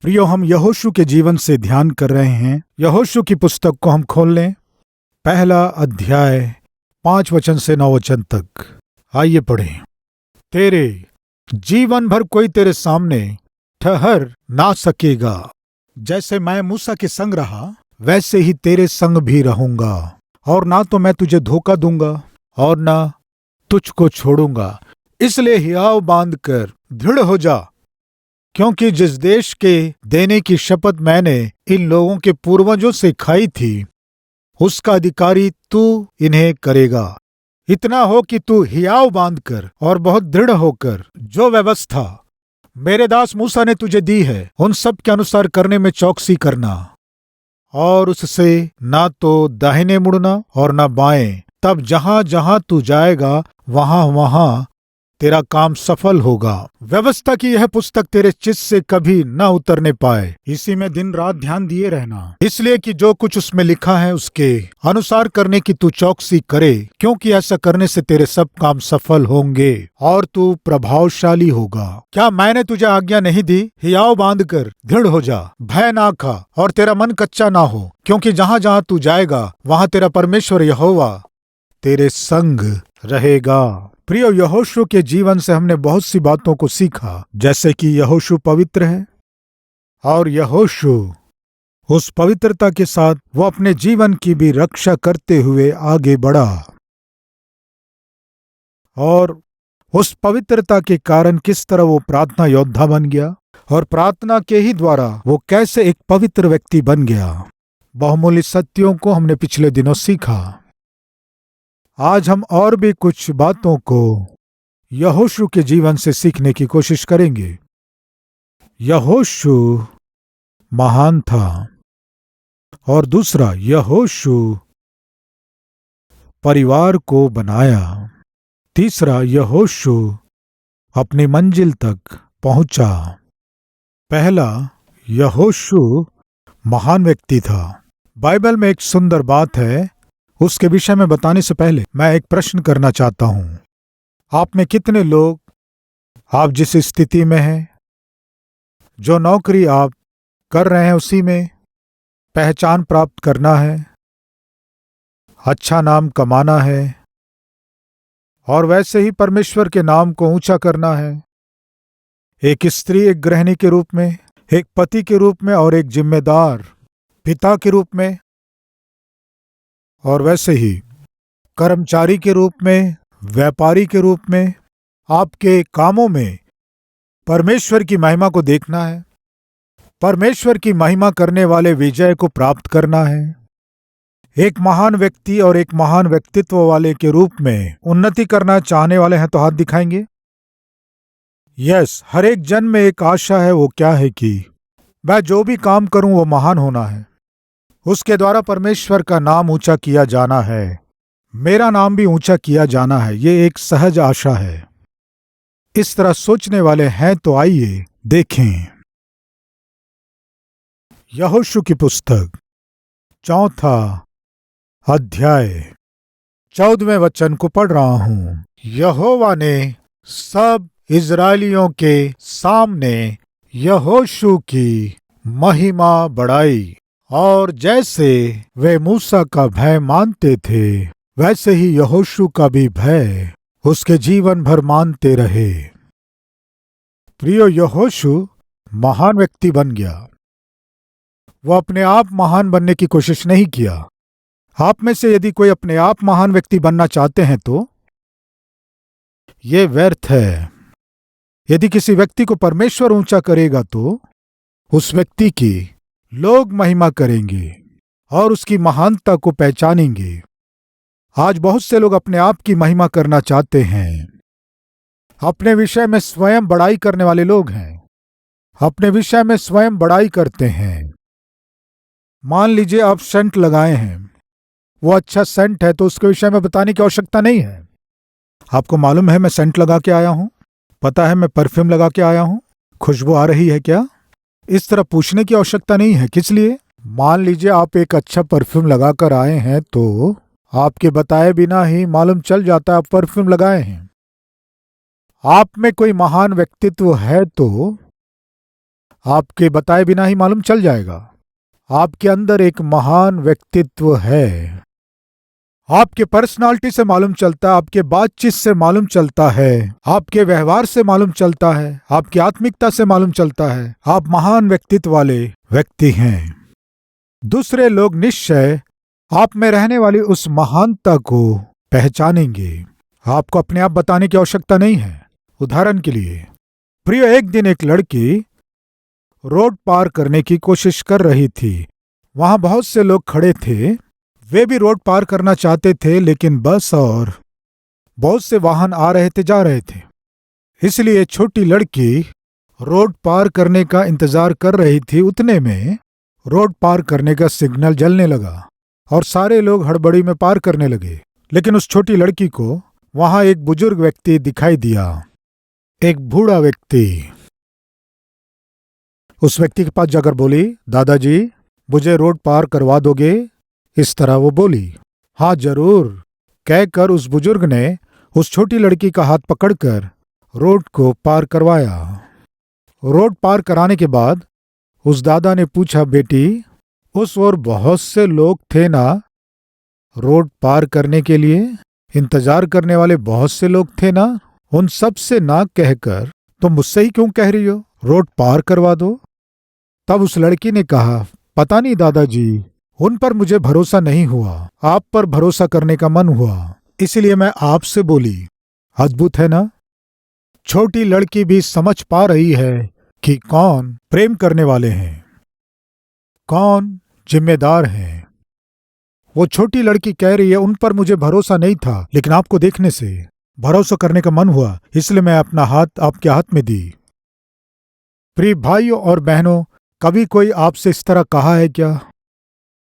प्रियो, हम यहोशू के जीवन से ध्यान कर रहे हैं। यहोशू की पुस्तक को हम खोल लें। पहला अध्याय 5 वचन से 9 वचन तक। आइए पढ़ें। तेरे जीवन भर कोई तेरे सामने ठहर ना सकेगा। जैसे मैं मूसा के संग रहा वैसे ही तेरे संग भी रहूंगा, और ना तो मैं तुझे धोखा दूंगा और ना तुझको छोड़ूंगा। इसलिए हियाव बांध कर दृढ़ हो जा, क्योंकि जिस देश के देने की शपथ मैंने इन लोगों के पूर्वजों से खाई थी, उसका अधिकारी तू इन्हें करेगा। इतना हो कि तू हियाव बांधकर और बहुत दृढ़ होकर जो व्यवस्था मेरे दास मूसा ने तुझे दी है, उन सब के अनुसार करने में चौकसी करना, और उससे ना तो दाहिने मुड़ना और ना बाएं। तब जहां जहां तू जाएगा वहां वहां तेरा काम सफल होगा। व्यवस्था की यह पुस्तक तेरे चित्त से कभी न उतरने पाए, इसी में दिन रात ध्यान दिए रहना, इसलिए कि जो कुछ उसमें लिखा है उसके अनुसार करने की तू चौकसी करे, क्योंकि ऐसा करने से तेरे सब काम सफल होंगे और तू प्रभावशाली होगा। क्या मैंने तुझे आज्ञा नहीं दी? हियाव बांध कर दृढ़ हो जा, भय ना खा और तेरा मन कच्चा ना हो, क्योंकि जहां जहां तू जाएगा वहां तेरा परमेश्वर यहोवा तेरे संग रहेगा। प्रियो, यहोशू के जीवन से हमने बहुत सी बातों को सीखा, जैसे कि यहोशू पवित्र है और यहोशू उस पवित्रता के साथ वो अपने जीवन की भी रक्षा करते हुए आगे बढ़ा, और उस पवित्रता के कारण किस तरह वो प्रार्थना योद्धा बन गया, और प्रार्थना के ही द्वारा वो कैसे एक पवित्र व्यक्ति बन गया। बहुमूल्य सत्यों को हमने पिछले दिनों सीखा। आज हम और भी कुछ बातों को यहोशू के जीवन से सीखने की कोशिश करेंगे। यहोशू महान था, और दूसरा, यहोशू परिवार को बनाया। तीसरा, यहोशू अपनी मंजिल तक पहुंचा। पहला, यहोशू महान व्यक्ति था। बाइबल में एक सुंदर बात है, उसके विषय में बताने से पहले मैं एक प्रश्न करना चाहता हूं। आप में कितने लोग, आप जिस स्थिति में हैं, जो नौकरी आप कर रहे हैं उसी में पहचान प्राप्त करना है, अच्छा नाम कमाना है, और वैसे ही परमेश्वर के नाम को ऊंचा करना है, एक स्त्री, एक गृहिणी के रूप में, एक पति के रूप में, और एक जिम्मेदार पिता के रूप में, और वैसे ही कर्मचारी के रूप में, व्यापारी के रूप में, आपके कामों में परमेश्वर की महिमा को देखना है, परमेश्वर की महिमा करने वाले विजय को प्राप्त करना है, एक महान व्यक्ति और एक महान व्यक्तित्व वाले के रूप में उन्नति करना चाहने वाले हैं तो हाथ दिखाएंगे। यस, हर एक जन में एक आशा है। वो क्या है कि मैं जो भी काम करूं वो महान होना है, उसके द्वारा परमेश्वर का नाम ऊंचा किया जाना है, मेरा नाम भी ऊंचा किया जाना है। ये एक सहज आशा है। इस तरह सोचने वाले हैं तो आइए देखें। यहोशू की पुस्तक 4 अध्याय 14वें वचन को पढ़ रहा हूं। यहोवा ने सब इजरायलियों के सामने यहोशू की महिमा बढ़ाई, और जैसे वे मूसा का भय मानते थे वैसे ही यहोशू का भी भय उसके जीवन भर मानते रहे। प्रियो, यहोशू महान व्यक्ति बन गया। वो अपने आप महान बनने की कोशिश नहीं किया। आप में से यदि कोई अपने आप महान व्यक्ति बनना चाहते हैं तो ये व्यर्थ है। यदि किसी व्यक्ति को परमेश्वर ऊंचा करेगा तो उस व्यक्ति की लोग महिमा करेंगे और उसकी महानता को पहचानेंगे। आज बहुत से लोग अपने आप की महिमा करना चाहते हैं। अपने विषय में स्वयं बड़ाई करने वाले लोग हैं, अपने विषय में स्वयं बड़ाई करते हैं। मान लीजिए आप सेंट लगाए हैं, वो अच्छा सेंट है तो उसके विषय में बताने की आवश्यकता नहीं है। आपको मालूम है मैं सेंट लगा के आया हूं, पता है मैं परफ्यूम लगा के आया हूं, खुशबू आ रही है क्या? इस तरह पूछने की आवश्यकता नहीं है। किस लिए? मान लीजिए आप एक अच्छा परफ्यूम लगाकर आए हैं तो आपके बताए बिना ही मालूम चल जाता है आप परफ्यूम लगाए हैं। आप में कोई महान व्यक्तित्व है तो आपके बताए बिना ही मालूम चल जाएगा। आपके अंदर एक महान व्यक्तित्व है। आपके पर्सनालिटी से मालूम चलता है, आपके बातचीत से मालूम चलता है, आपके व्यवहार से मालूम चलता है, आपकी आत्मिकता से मालूम चलता है। आप महान व्यक्तित्व वाले व्यक्ति हैं। दूसरे लोग निश्चय आप में रहने वाली उस महानता को पहचानेंगे। आपको अपने आप बताने की आवश्यकता नहीं है। उदाहरण के लिए, प्रिय, एक दिन एक लड़की रोड पार करने की कोशिश कर रही थी। वहां बहुत से लोग खड़े थे। वे भी रोड पार करना चाहते थे, लेकिन बस और बहुत से वाहन आ रहे थे, जा रहे थे। इसलिए छोटी लड़की रोड पार करने का इंतजार कर रही थी। उतने में रोड पार करने का सिग्नल जलने लगा और सारे लोग हड़बड़ी में पार करने लगे। लेकिन उस छोटी लड़की को वहां एक बुजुर्ग व्यक्ति दिखाई दिया, एक बूढ़ा व्यक्ति। उस व्यक्ति के पास जाकर बोली, दादाजी, मुझे रोड पार करवा दोगे? इस तरह वो बोली। हाँ जरूर, कहकर उस बुजुर्ग ने उस छोटी लड़की का हाथ पकड़कर रोड को पार करवाया। रोड पार कराने के बाद उस दादा ने पूछा, बेटी, उस ओर बहुत से लोग थे ना रोड पार करने के लिए? इंतजार करने वाले बहुत से लोग थे ना? उन सब से ना कहकर तुम मुझसे ही क्यों कह रही हो रोड पार करवा दो? तब उस लड़की ने कहा, पता नहीं दादाजी, उन पर मुझे भरोसा नहीं हुआ, आप पर भरोसा करने का मन हुआ, इसलिए मैं आपसे बोली। अद्भुत है ना? छोटी लड़की भी समझ पा रही है कि कौन प्रेम करने वाले हैं, कौन जिम्मेदार हैं। वो छोटी लड़की कह रही है, उन पर मुझे भरोसा नहीं था, लेकिन आपको देखने से भरोसा करने का मन हुआ, इसलिए मैं अपना हाथ आपके हाथ में दी। प्रिय भाइयों और बहनों, कभी कोई आपसे इस तरह कहा है क्या?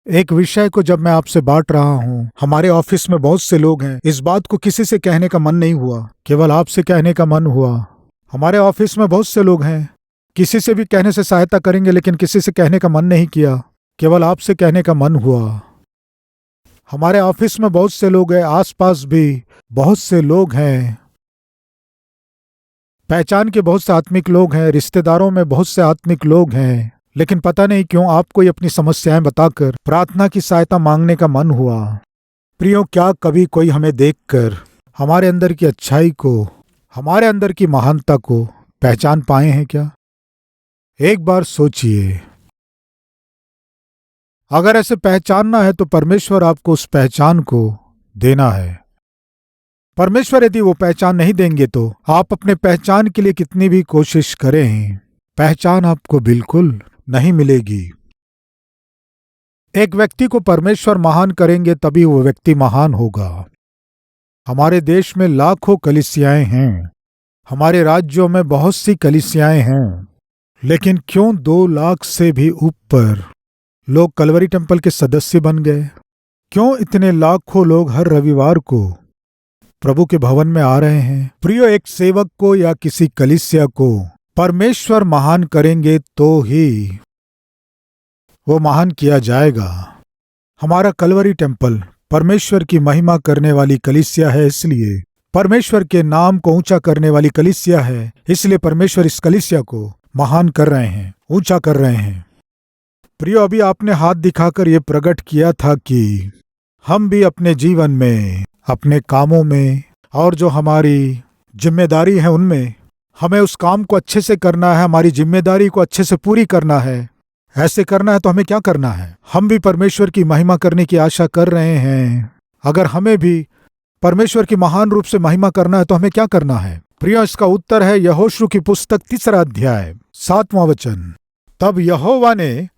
एक विषय को जब मैं आपसे बांट रहा हूं, हमारे ऑफिस में बहुत से लोग हैं, इस बात को किसी से कहने का मन नहीं हुआ, केवल आपसे कहने का मन हुआ। हमारे ऑफिस में बहुत से लोग हैं, किसी से भी कहने से सहायता करेंगे, लेकिन किसी से कहने का मन नहीं किया, केवल आपसे कहने का मन हुआ। हमारे ऑफिस में बहुत से लोग हैं, आसपास भी बहुत से लोग हैं, पहचान के बहुत से आत्मिक लोग हैं, रिश्तेदारों में बहुत से आत्मिक लोग हैं, लेकिन पता नहीं क्यों आपको ही अपनी समस्याएं बताकर प्रार्थना की सहायता मांगने का मन हुआ। प्रियो, क्या कभी कोई हमें देखकर हमारे अंदर की अच्छाई को, हमारे अंदर की महानता को पहचान पाए हैं क्या? एक बार सोचिए। अगर ऐसे पहचानना है तो परमेश्वर आपको उस पहचान को देना है। परमेश्वर यदि वो पहचान नहीं देंगे तो आप अपने पहचान के लिए कितनी भी कोशिश करें, पहचान आपको बिल्कुल नहीं मिलेगी। एक व्यक्ति को परमेश्वर महान करेंगे तभी वो व्यक्ति महान होगा। हमारे देश में लाखों कलीसियाएं हैं, हमारे राज्यों में बहुत सी कलीसियाएं हैं, लेकिन क्यों 2 लाख से भी ऊपर लोग कलवरी टेम्पल के सदस्य बन गए? क्यों इतने लाखों लोग हर रविवार को प्रभु के भवन में आ रहे हैं? प्रियो, एक सेवक को या किसी कलीसिया को परमेश्वर महान करेंगे तो ही वो महान किया जाएगा। हमारा कलवरी टेम्पल परमेश्वर की महिमा करने वाली कलीसिया है, इसलिए परमेश्वर के नाम को ऊंचा करने वाली कलीसिया है, इसलिए परमेश्वर इस कलीसिया को महान कर रहे हैं, ऊंचा कर रहे हैं। प्रियो, अभी आपने हाथ दिखाकर ये प्रकट किया था कि हम भी अपने जीवन में, अपने कामों में और जो हमारी जिम्मेदारी है उनमें हमें उस काम को अच्छे से करना है, हमारी जिम्मेदारी को अच्छे से पूरी करना है। ऐसे करना है तो हमें क्या करना है? हम भी परमेश्वर की महिमा करने की आशा कर रहे हैं। अगर हमें भी परमेश्वर की महान रूप से महिमा करना है तो हमें क्या करना है? प्रियो, इसका उत्तर है यहोशू की पुस्तक 3 अध्याय 7वां वचन। तब यहोवा ने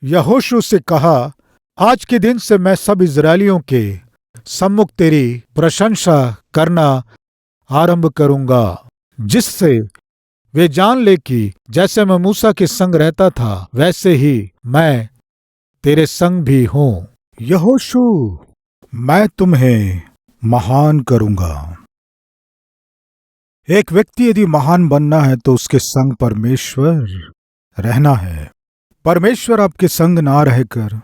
यहोशू से कहा, आज के दिन से मैं सब इजरायलियों के सम्मुख तेरी प्रशंसा करना आरंभ करूंगा, जिससे वे जान ले कि जैसे मैं मूसा के संग रहता था वैसे ही मैं तेरे संग भी हूं। यहोशू, मैं तुम्हें महान करूंगा। एक व्यक्ति यदि महान बनना है तो उसके संग परमेश्वर रहना है। परमेश्वर आपके संग ना रहकर,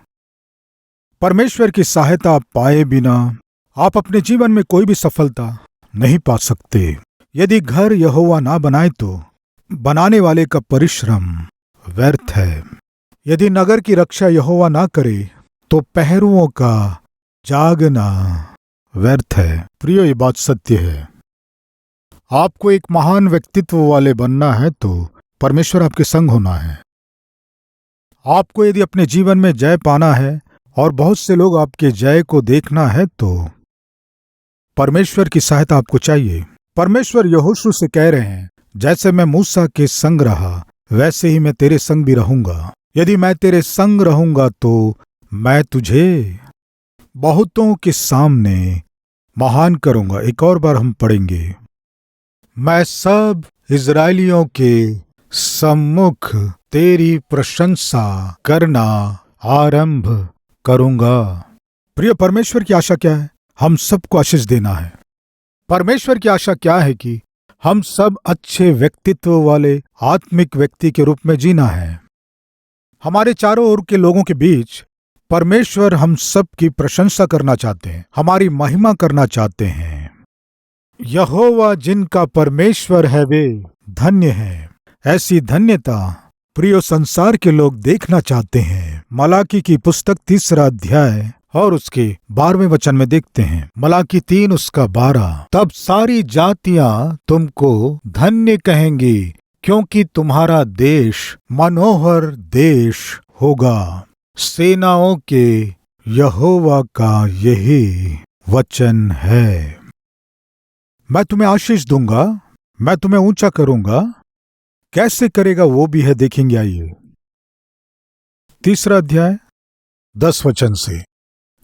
परमेश्वर की सहायता आप पाए बिना आप अपने जीवन में कोई भी सफलता नहीं पा सकते। यदि घर यहोवा ना बनाए तो बनाने वाले का परिश्रम व्यर्थ है। यदि नगर की रक्षा यहोवा ना करे तो पहरुओं का जागना व्यर्थ है। प्रियो, ये बात सत्य है। आपको एक महान व्यक्तित्व वाले बनना है तो परमेश्वर आपके संग होना है। आपको यदि अपने जीवन में जय पाना है और बहुत से लोग आपके जय को देखना है तो परमेश्वर की सहायता आपको चाहिए। परमेश्वर यहोशू से कह रहे हैं, जैसे मैं मूसा के संग रहा वैसे ही मैं तेरे संग भी रहूंगा। यदि मैं तेरे संग रहूंगा तो मैं तुझे बहुतों के सामने महान करूंगा। एक और बार हम पढ़ेंगे, मैं सब इज़राइलियों के सम्मुख तेरी प्रशंसा करना आरंभ करूंगा। प्रिय, परमेश्वर की आशा क्या है? हम सबको आशीष देना है। परमेश्वर की आशा क्या है कि हम सब अच्छे व्यक्तित्व वाले आत्मिक व्यक्ति के रूप में जीना है। हमारे चारों ओर के लोगों के बीच परमेश्वर हम सब की प्रशंसा करना चाहते हैं, हमारी महिमा करना चाहते हैं। यहोवा जिनका परमेश्वर है वे धन्य हैं। ऐसी धन्यता प्रियो संसार के लोग देखना चाहते हैं। मलाकी की पुस्तक 3 अध्याय और उसके 12वें वचन में देखते हैं, मलाकी 3 उसका 12, तब सारी जातियां तुमको धन्य कहेंगी क्योंकि तुम्हारा देश मनोहर देश होगा। सेनाओं के यहोवा का यही वचन है। मैं तुम्हें आशीष दूंगा, मैं तुम्हें ऊंचा करूंगा। कैसे करेगा वो भी है, देखेंगे। आइए 3 अध्याय 10 वचन से,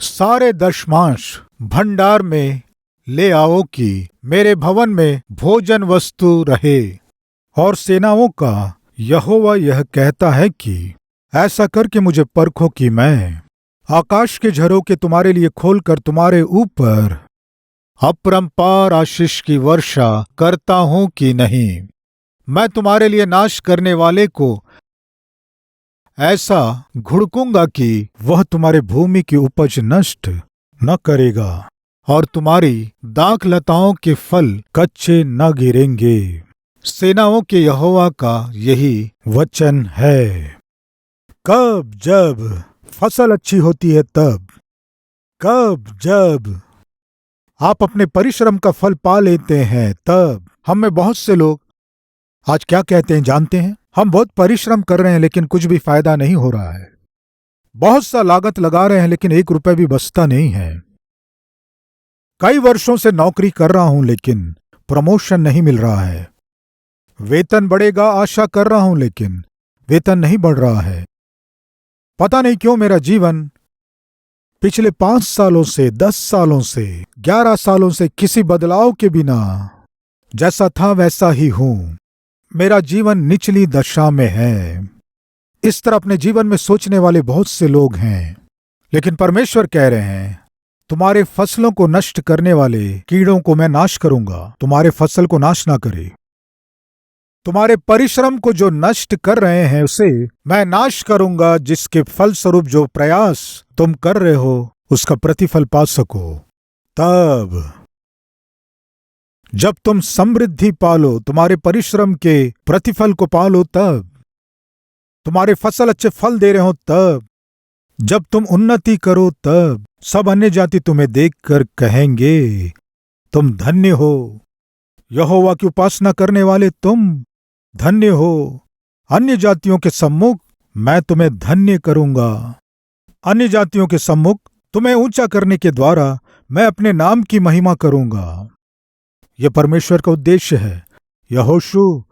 सारे दशमांश भंडार में ले आओ कि मेरे भवन में भोजन वस्तु रहे। और सेनाओं का यहोवा यह कहता है कि ऐसा करके मुझे परखो कि मैं आकाश के झरोखे तुम्हारे लिए खोलकर तुम्हारे ऊपर अपरंपार आशीष की वर्षा करता हूं कि नहीं। मैं तुम्हारे लिए नाश करने वाले को ऐसा घुड़कूंगा कि वह तुम्हारे भूमि की उपज नष्ट न करेगा और तुम्हारी दाख लताओं के फल कच्चे न गिरेंगे। सेनाओं के यहोवा का यही वचन है। कब जब फसल अच्छी होती है तब, कब जब आप अपने परिश्रम का फल पा लेते हैं तब। हम में बहुत से लोग आज क्या कहते हैं जानते हैं? हम बहुत परिश्रम कर रहे हैं लेकिन कुछ भी फायदा नहीं हो रहा है। बहुत सा लागत लगा रहे हैं लेकिन 1 रुपया भी बचता नहीं है। कई वर्षों से नौकरी कर रहा हूं लेकिन प्रमोशन नहीं मिल रहा है। वेतन बढ़ेगा आशा कर रहा हूं लेकिन वेतन नहीं बढ़ रहा है। पता नहीं क्यों मेरा जीवन पिछले 5 सालों से, 10 सालों से, 11 सालों से किसी बदलाव के बिना जैसा था वैसा ही हूं। मेरा जीवन निचली दशा में है। इस तरह अपने जीवन में सोचने वाले बहुत से लोग हैं, लेकिन परमेश्वर कह रहे हैं, तुम्हारे फसलों को नष्ट करने वाले कीड़ों को मैं नाश करूंगा। तुम्हारे फसल को नाश ना करे। तुम्हारे परिश्रम को जो नष्ट कर रहे हैं उसे मैं नाश करूंगा, जिसके फलस्वरूप जो प्रयास तुम कर रहे हो उसका प्रतिफल पा सको। तब जब तुम समृद्धि पालो, तुम्हारे परिश्रम के प्रतिफल को पालो, तब तुम्हारे फसल अच्छे फल दे रहे हो, तब जब तुम उन्नति करो, तब सब अन्य जाति तुम्हें देखकर कहेंगे तुम धन्य हो। यहोवा की उपासना करने वाले तुम धन्य हो। अन्य जातियों के सम्मुख मैं तुम्हें धन्य करूंगा। अन्य जातियों के सम्मुख तुम्हें ऊंचा करने के द्वारा मैं अपने नाम की महिमा करूंगा। यह परमेश्वर का उद्देश्य है। यहोशू,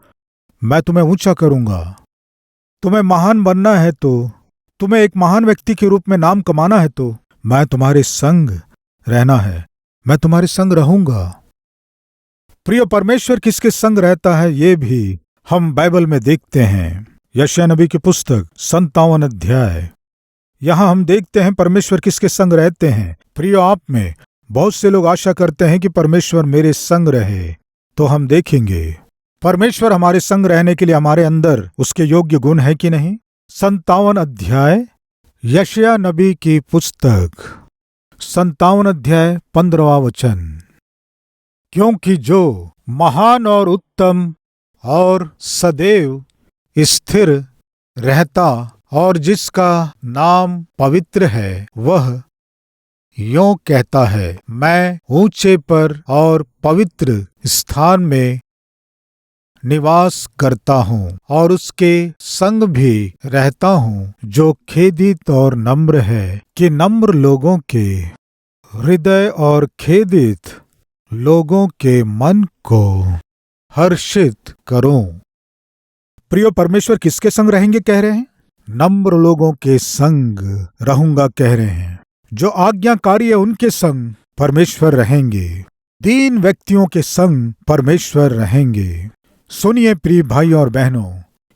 मैं तुम्हें ऊंचा करूंगा। तुम्हें महान बनना है तो, तुम्हें एक महान व्यक्ति के रूप में नाम कमाना है तो मैं तुम्हारे संग रहना है, मैं तुम्हारे संग रहूंगा। प्रिय, परमेश्वर किसके संग रहता है ये भी हम बाइबल में देखते हैं। यशायाह नबी की पुस्तक 57 अध्याय, यहां हम देखते हैं परमेश्वर किसके संग रहते हैं। प्रियो, आप में बहुत से लोग आशा करते हैं कि परमेश्वर मेरे संग रहे, तो हम देखेंगे परमेश्वर हमारे संग रहने के लिए हमारे अंदर उसके योग्य गुण है कि नहीं। 57 अध्याय यशायाह नबी की पुस्तक 57 अध्याय 15वां वचन, क्योंकि जो महान और उत्तम और सदैव स्थिर रहता और जिसका नाम पवित्र है, वह यों कहता है, मैं ऊंचे पर और पवित्र स्थान में निवास करता हूँ और उसके संग भी रहता हूँ, जो खेदित और नम्र है, कि नम्र लोगों के हृदय और खेदित लोगों के मन को हर्षित करूं। प्रियो, परमेश्वर किसके संग रहेंगे कह रहे हैं? नम्र लोगों के संग रहूंगा कह रहे हैं। जो आज्ञाकारी है उनके संग परमेश्वर रहेंगे। दीन व्यक्तियों के संग परमेश्वर रहेंगे। सुनिए प्रिय भाई और बहनों,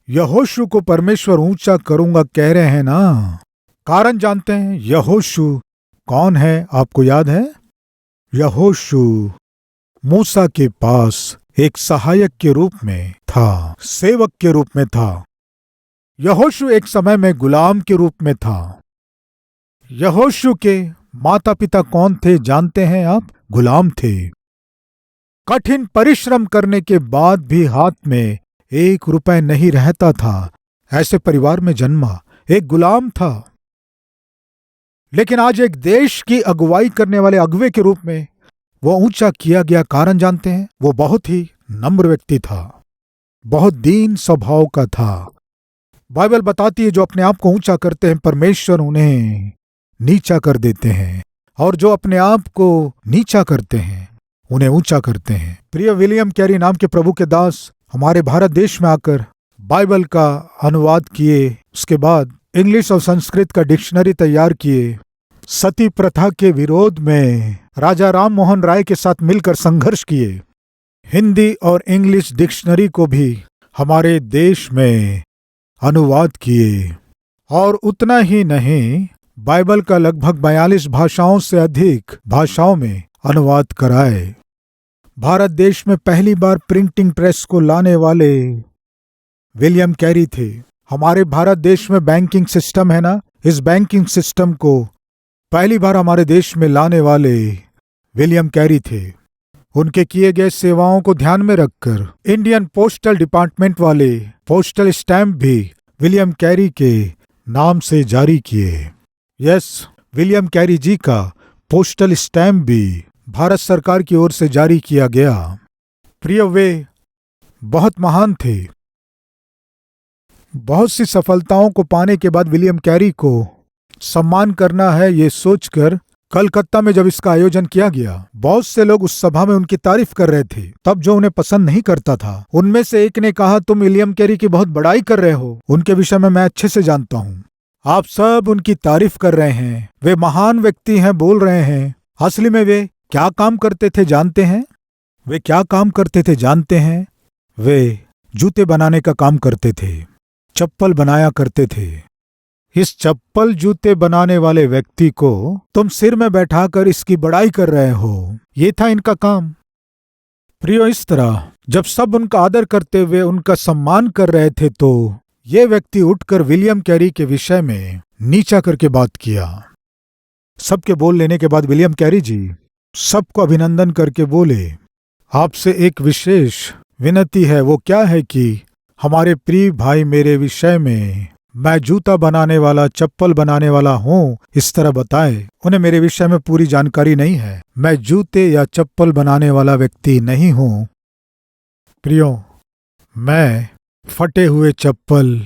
यहोशू को परमेश्वर ऊंचा करूंगा कह रहे हैं ना। कारण जानते हैं यहोशू कौन है? आपको याद है? यहोशू मूसा के पास एक सहायक के रूप में था, सेवक के रूप में था। यहोशू एक समय में गुलाम के रूप में था। यहोशू के माता पिता कौन थे जानते हैं आप? गुलाम थे। कठिन परिश्रम करने के बाद भी हाथ में 1 रुपए नहीं रहता था। ऐसे परिवार में जन्मा, एक गुलाम था। लेकिन आज एक देश की अगुवाई करने वाले अगुवे के रूप में वो ऊंचा किया गया। कारण जानते हैं? वो बहुत ही नम्र व्यक्ति था, बहुत दीन स्वभाव का था। बाइबल बताती है जो अपने आप को ऊंचा करते हैं परमेश्वर उन्हें नीचा कर देते हैं, और जो अपने आप को नीचा करते हैं उन्हें ऊंचा करते हैं। प्रिय विलियम कैरी नाम के प्रभु के दास हमारे भारत देश में आकर बाइबल का अनुवाद किए, उसके बाद इंग्लिश और संस्कृत का डिक्शनरी तैयार किए। सती प्रथा के विरोध में राजा राम मोहन राय के साथ मिलकर संघर्ष किए। हिंदी और इंग्लिश डिक्शनरी को भी हमारे देश में अनुवाद किए, और उतना ही नहीं, बाइबल का लगभग 42 भाषाओं से अधिक भाषाओं में अनुवाद कराए। भारत देश में पहली बार प्रिंटिंग प्रेस को लाने वाले विलियम कैरी थे। हमारे भारत देश में बैंकिंग सिस्टम है ना, इस बैंकिंग सिस्टम को पहली बार हमारे देश में लाने वाले विलियम कैरी थे। उनके किए गए सेवाओं को ध्यान में रखकर इंडियन पोस्टल डिपार्टमेंट वाले पोस्टल स्टैंप भी विलियम कैरी के नाम से जारी किए। यस, विलियम कैरी जी का पोस्टल स्टैंप भी भारत सरकार की ओर से जारी किया गया। प्रिय, वे बहुत महान थे। बहुत सी सफलताओं को पाने के बाद विलियम कैरी को सम्मान करना है, ये सोचकर कलकत्ता में जब इसका आयोजन किया गया, बहुत से लोग उस सभा में उनकी तारीफ कर रहे थे। तब जो उन्हें पसंद नहीं करता था, उनमें से एक ने कहा, तुम विलियम कैरी की बहुत बड़ाई कर रहे हो, उनके विषय में मैं अच्छे से जानता हूँ। आप सब उनकी तारीफ कर रहे हैं, वे महान व्यक्ति हैं बोल रहे हैं। असली में वे क्या काम करते थे जानते हैं? वे क्या काम करते थे जानते हैं? वे जूते बनाने का काम करते थे, चप्पल बनाया करते थे। इस चप्पल जूते बनाने वाले व्यक्ति को तुम सिर में बैठाकर इसकी बड़ाई कर रहे हो, ये था इनका काम। प्रियो, इस तरह जब सब उनका आदर करते हुए उनका सम्मान कर रहे थे, तो ये व्यक्ति उठकर विलियम कैरी के विषय में नीचा करके बात किया। सबके बोल लेने के बाद विलियम कैरी जी सबको अभिनंदन करके बोले, आपसे एक विशेष विनती है। वो क्या है कि हमारे प्रिय भाई मेरे विषय में मैं जूता बनाने वाला, चप्पल बनाने वाला हूँ, इस तरह बताए। उन्हें मेरे विषय में पूरी जानकारी नहीं है। मैं जूते या चप्पल बनाने वाला व्यक्ति नहीं हूँ। प्रियो, मैं फटे हुए चप्पल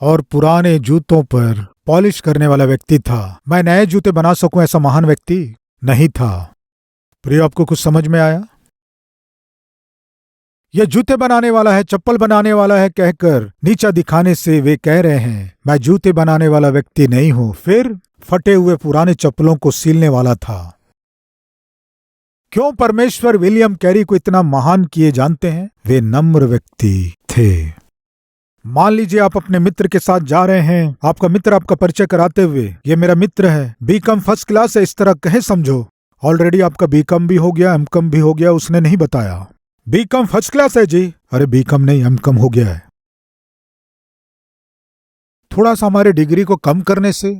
और पुराने जूतों पर पॉलिश करने वाला व्यक्ति था। मैं नए जूते बना सकूं ऐसा महान व्यक्ति नहीं था। प्रियो, आपको कुछ समझ में आया? यह जूते बनाने वाला है, चप्पल बनाने वाला है कहकर नीचा दिखाने से वे कह रहे हैं, मैं जूते बनाने वाला व्यक्ति नहीं हूं। फिर फटे हुए पुराने चप्पलों को सीलने वाला था। क्यों परमेश्वर विलियम कैरी को इतना महान किए जानते हैं? वे नम्र व्यक्ति थे। मान लीजिए आप अपने मित्र के साथ जा रहे हैं, आपका मित्र आपका परिचय कराते हुए, ये मेरा मित्र है, बीकॉम फर्स्ट क्लास है, इस तरह कहे समझो। ऑलरेडी आपका बीकॉम भी हो गया, एमकॉम भी हो गया, उसने नहीं बताया। बीकॉम फर्स्ट क्लास है जी। अरे बीकॉम नहीं, एमकॉम हो गया है। थोड़ा सा हमारे डिग्री को कम करने से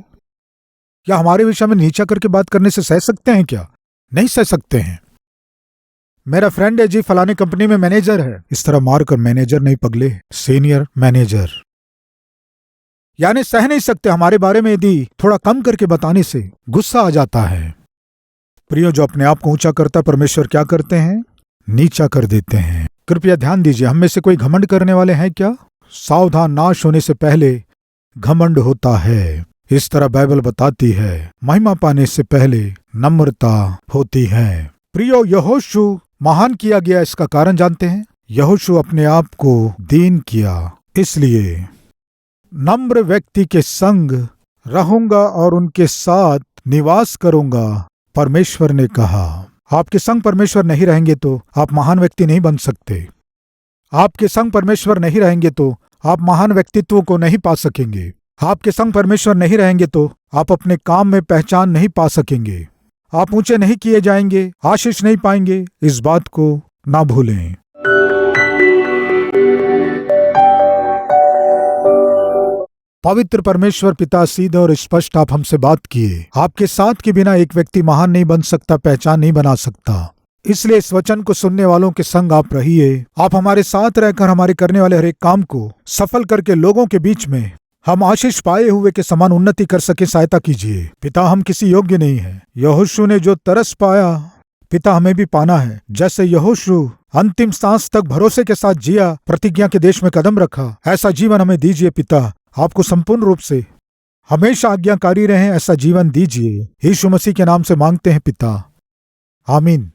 या हमारे विषय में नीचा करके बात करने से सह सकते हैं क्या? नहीं सह सकते हैं। मेरा फ्रेंड है जी, फलाने कंपनी में मैनेजर है, इस तरह मारकर मैनेजर नहीं पगले, सीनियर मैनेजर। यानी सह नहीं सकते हमारे बारे में यदि थोड़ा कम करके बताने से गुस्सा आ जाता है। प्रियो, जो अपने आप को ऊंचा करता परमेश्वर क्या करते हैं? नीचा कर देते हैं। कृपया ध्यान दीजिए, हम में से कोई घमंड करने वाले हैं क्या? सावधान, नाश होने से पहले घमंड होता है। इस तरह बाइबल बताती है, महिमा पाने से पहले नम्रता होती है। प्रियो, यहोशू महान किया गया, इसका कारण जानते हैं? यहोशू अपने आप को दीन किया, इसलिए नम्र व्यक्ति के संग रहूंगा और उनके साथ निवास करूंगा, परमेश्वर ने कहा। आपके संग परमेश्वर नहीं रहेंगे तो आप महान व्यक्ति नहीं बन सकते। आपके संग परमेश्वर नहीं रहेंगे तो आप महान व्यक्तित्व को नहीं पा सकेंगे। आपके संग परमेश्वर नहीं रहेंगे तो आप अपने काम में पहचान नहीं पा सकेंगे। आप ऊंचे नहीं किए जाएंगे, आशीष नहीं पाएंगे। इस बात को ना भूलें। पवित्र परमेश्वर पिता सीधे और स्पष्ट आप हमसे बात किए। आपके साथ के बिना एक व्यक्ति महान नहीं बन सकता, पहचान नहीं बना सकता। इसलिए इस वचन को सुनने वालों के संग आप रहिए। आप हमारे साथ रहकर हमारे करने वाले हर एक काम को सफल करके लोगों के बीच में हम आशीष पाए हुए के समान उन्नति कर सके, सहायता कीजिए। पिता, हम किसी योग्य नहीं हैं। यहोशू ने जो तरस पाया, पिता हमें भी पाना है। जैसे यहोशू अंतिम सांस तक भरोसे के साथ जिया, प्रतिज्ञा के देश में कदम रखा, ऐसा जीवन हमें दीजिए। पिता, आपको संपूर्ण रूप से हमेशा आज्ञाकारी रहें, ऐसा जीवन दीजिए। यीशु मसीह के नाम से मांगते हैं पिता, आमीन।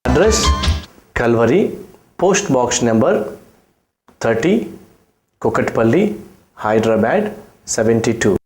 Address Calvary, post box number 30, Kukatpally, Hyderabad 72।